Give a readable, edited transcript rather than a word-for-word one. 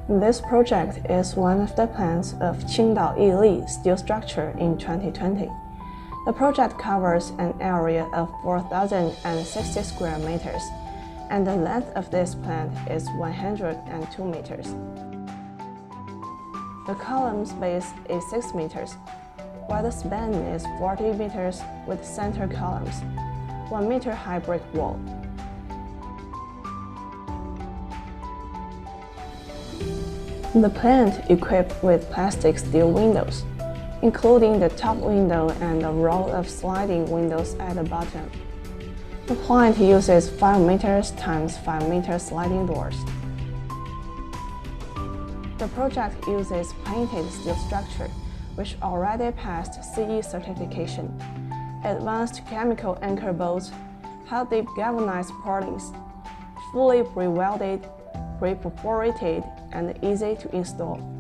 This project is one of the plans of Qingdao Yili Steel Structure in 2020. The project covers an area of 4,060 square meters, and the length of this plant is 102 meters. The column's base is 6 meters, while the span is 40 meters with center columns, 1 meter high brick wall. The plant equipped with plastic steel windows, including the top window and a row of sliding windows at the bottom. The plant uses 5 meters x 5 meters sliding doors. The project uses painted steel structure, which already passed CE certification, advanced chemical anchor bolts, high-depth galvanized purlins, fully pre-welded, pre-perforated, and easy to install.